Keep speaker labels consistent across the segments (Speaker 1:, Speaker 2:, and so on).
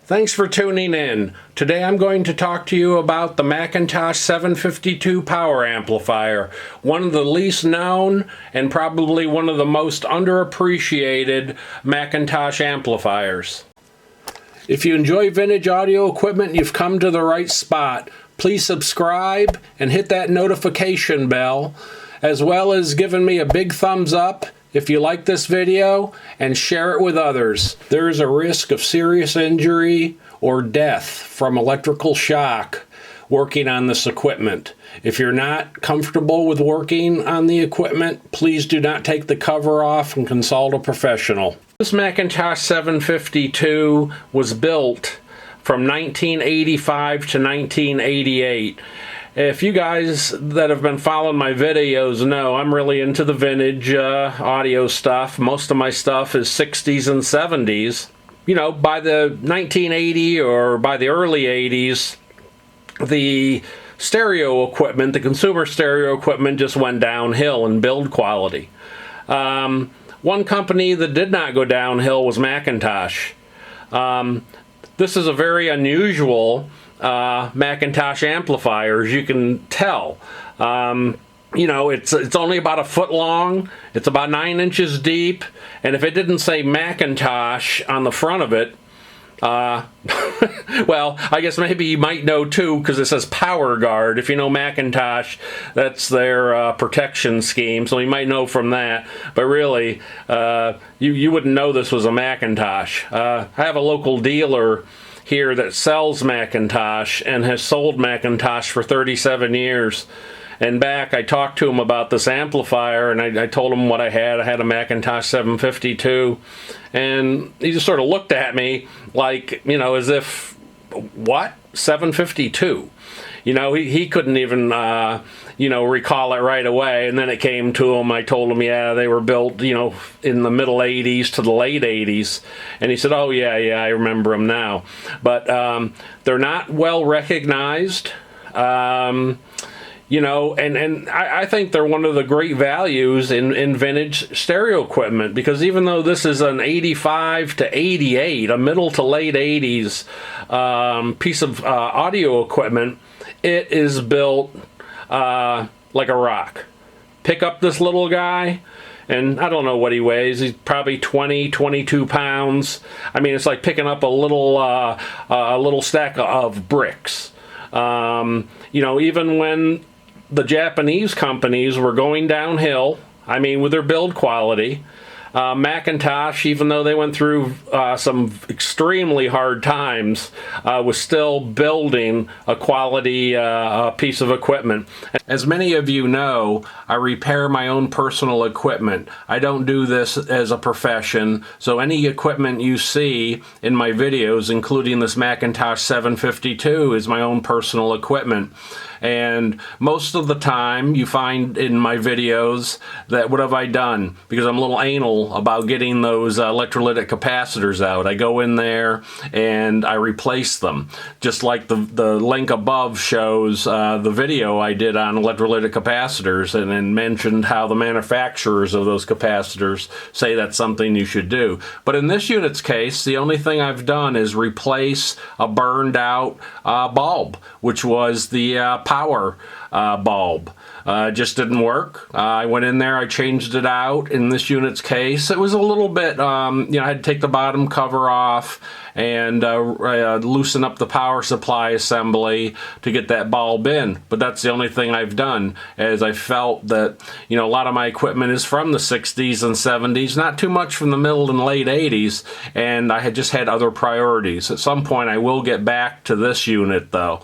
Speaker 1: Thanks for tuning in. Today I'm going to talk to you about the Mcintosh 752 power amplifier, one of the least known and probably one of the most underappreciated Mcintosh amplifiers. If you enjoy vintage audio equipment, you've come to the right spot. Please subscribe and hit that notification bell, as well as giving me a big thumbs up if you like this video, and share it with others. There is a risk of serious injury or death from electrical shock working on this equipment. If you're not comfortable with working on the equipment, please do not take the cover off and consult a professional. This Mcintosh 752 was built from 1985 to 1988. If you guys that have been following my videos know, I'm really into the vintage audio stuff. Most of my stuff is 60s and 70s. You know, by the 1980 or by the early 80s, the stereo equipment, the consumer stereo equipment, just went downhill in build quality. One company that did not go downhill was Mcintosh. This is a very unusual Mcintosh amplifier, as you can tell. You know, it's only about a foot long, it's about 9 inches deep, and if it didn't say Mcintosh on the front of it, well, I guess maybe you might know too, because it says Power Guard. If you know Mcintosh, that's their protection scheme, so you might know from that. But really, you wouldn't know this was a Mcintosh. I have a local dealer here that sells Mcintosh and has sold Mcintosh for 37 years. And back, I talked to him about this amplifier, and I told him what I had. I had a Mcintosh 752, and he just sort of looked at me like, you know, as if, what? 752? You know, he couldn't even, you know, recall it right away. And then it came to him. I told him, yeah, they were built, you know, in the middle 80s to the late 80s. And he said, oh, yeah, I remember them now. But they're not well recognized. You know, and I think they're one of the great values in vintage stereo equipment, because even though this is an 85 to 88, a middle to late 80s piece of audio equipment, it is built like a rock. Pick up this little guy, and I don't know what he weighs. He's probably 22 pounds. I mean, it's like picking up a little stack of bricks. You know, even when the Japanese companies were going downhill, I mean, with their build quality, Mcintosh, even though they went through some extremely hard times, was still building a quality piece of equipment. As many of you know, I repair my own personal equipment. I don't do this as a profession, so any equipment you see in my videos, including this Mcintosh 752, is my own personal equipment. And most of the time you find in my videos that what have I done? Because I'm a little anal about getting those electrolytic capacitors out. I go in there and I replace them. Just like the link above shows the video I did on electrolytic capacitors, and mentioned how the manufacturers of those capacitors say that's something you should do. But in this unit's case, the only thing I've done is replace a burned out bulb, which was the power bulb. Just didn't work. I went in there, I changed it out. In this unit's case, it was a little bit, you know, I had to take the bottom cover off and loosen up the power supply assembly to get that bulb in. But that's the only thing I've done, as I felt that, you know, a lot of my equipment is from the 60s and 70s, not too much from the middle and late 80s, and I had just had other priorities. At some point I will get back to this unit though.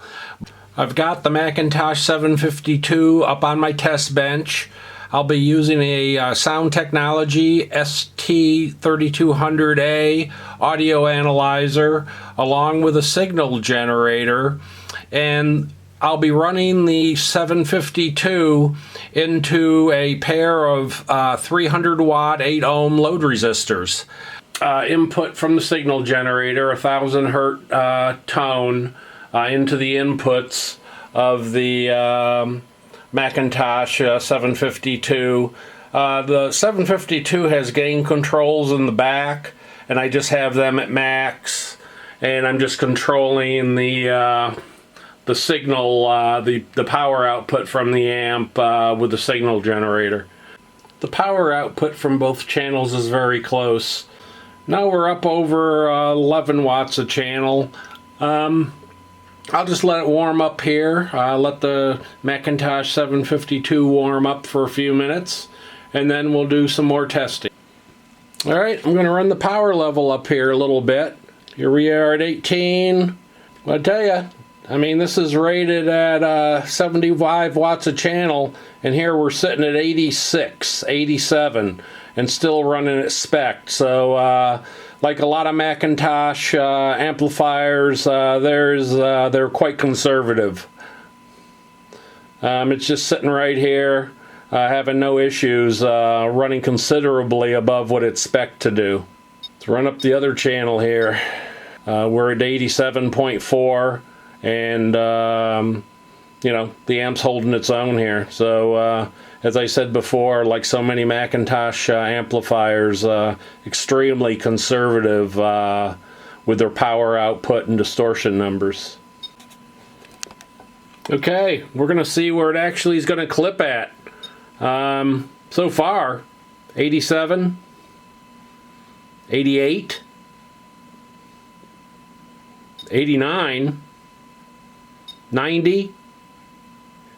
Speaker 1: I've got the Mcintosh 752 up on my test bench. I'll be using a Sound Technology ST3200A audio analyzer along with a signal generator, and I'll be running the 752 into a pair of 300 watt 8 ohm load resistors. Input from the signal generator, 1000 hertz tone, into the inputs of the Mcintosh 752. The 752 has gain controls in the back, and I just have them at max. and I'm just controlling the signal, the power output from the amp with the signal generator. The power output from both channels is very close. Now we're up over 11 watts a channel. I'll just let it warm up here. Let the Mcintosh 752 warm up for a few minutes, and then we'll do some more testing. Alright, I'm going to run the power level up here a little bit. Here we are at 18. I tell you, I mean, this is rated at 75 watts a channel, and here we're sitting at 86, 87, and still running at spec. So, like a lot of Mcintosh amplifiers, they're quite conservative. It's just sitting right here, having no issues, running considerably above what it's spec to do. Let's run up the other channel here. We're at 87.4, and you know, the amp's holding its own here. So as I said before, like so many Mcintosh amplifiers, extremely conservative with their power output and distortion numbers. Okay, we're going to see where it actually is going to clip at. So far, 87, 88, 89, 90.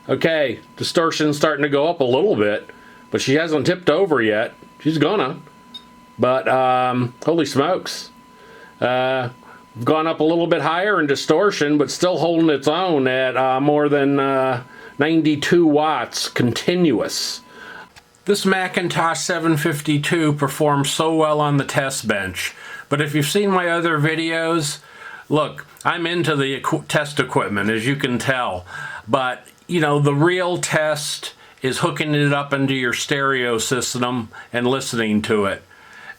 Speaker 1: Okay, distortion's starting to go up a little bit, but she hasn't tipped over yet. She's gonna. But, holy smokes. We've gone up a little bit higher in distortion, but still holding its own at more than 92 watts continuous. This Mcintosh 752 performs so well on the test bench, but if you've seen my other videos, look, I'm into the test equipment, as you can tell, but you know, the real test is hooking it up into your stereo system and listening to it.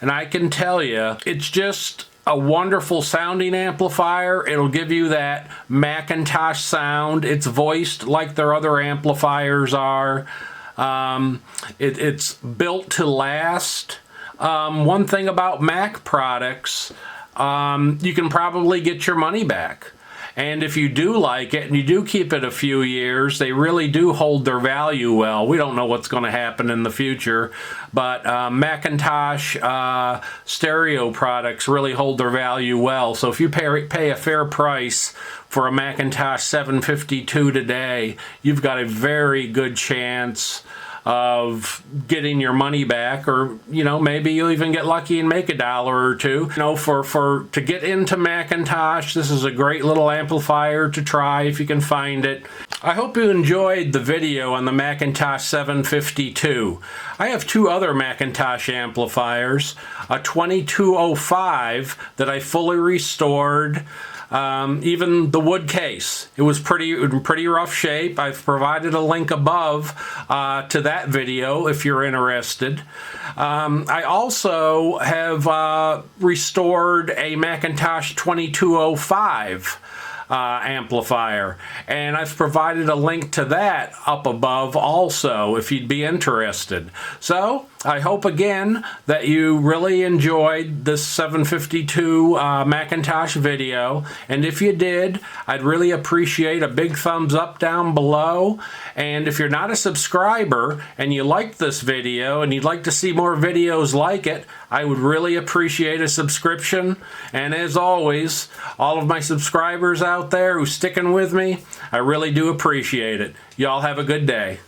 Speaker 1: And I can tell you, it's just a wonderful sounding amplifier. It'll give you that Mcintosh sound. It's voiced like their other amplifiers are. It's built to last. One thing about Mac products, you can probably get your money back. And if you do like it and you do keep it a few years, they really do hold their value well. We don't know what's going to happen in the future, but Mcintosh stereo products really hold their value well. So if you pay a fair price for a Mcintosh 752 today, you've got a very good chance of getting your money back, or you know, maybe you'll even get lucky and make $1 or $2. You know, to get into Mcintosh, this is a great little amplifier to try if you can find it. I hope you enjoyed the video on the Mcintosh 752. I have two other Mcintosh amplifiers, a 2205 that I fully restored. Even the wood case, it was pretty rough shape. I've provided a link above to that video if you're interested. I also have restored a Mcintosh 2205 amplifier, and I've provided a link to that up above also if you'd be interested. So I hope again that you really enjoyed this 752 Mcintosh video, and if you did, I'd really appreciate a big thumbs up down below. And if you're not a subscriber and you liked this video and you'd like to see more videos like it, I would really appreciate a subscription. And as always, all of my subscribers out there who's sticking with me, I really do appreciate it. Y'all have a good day.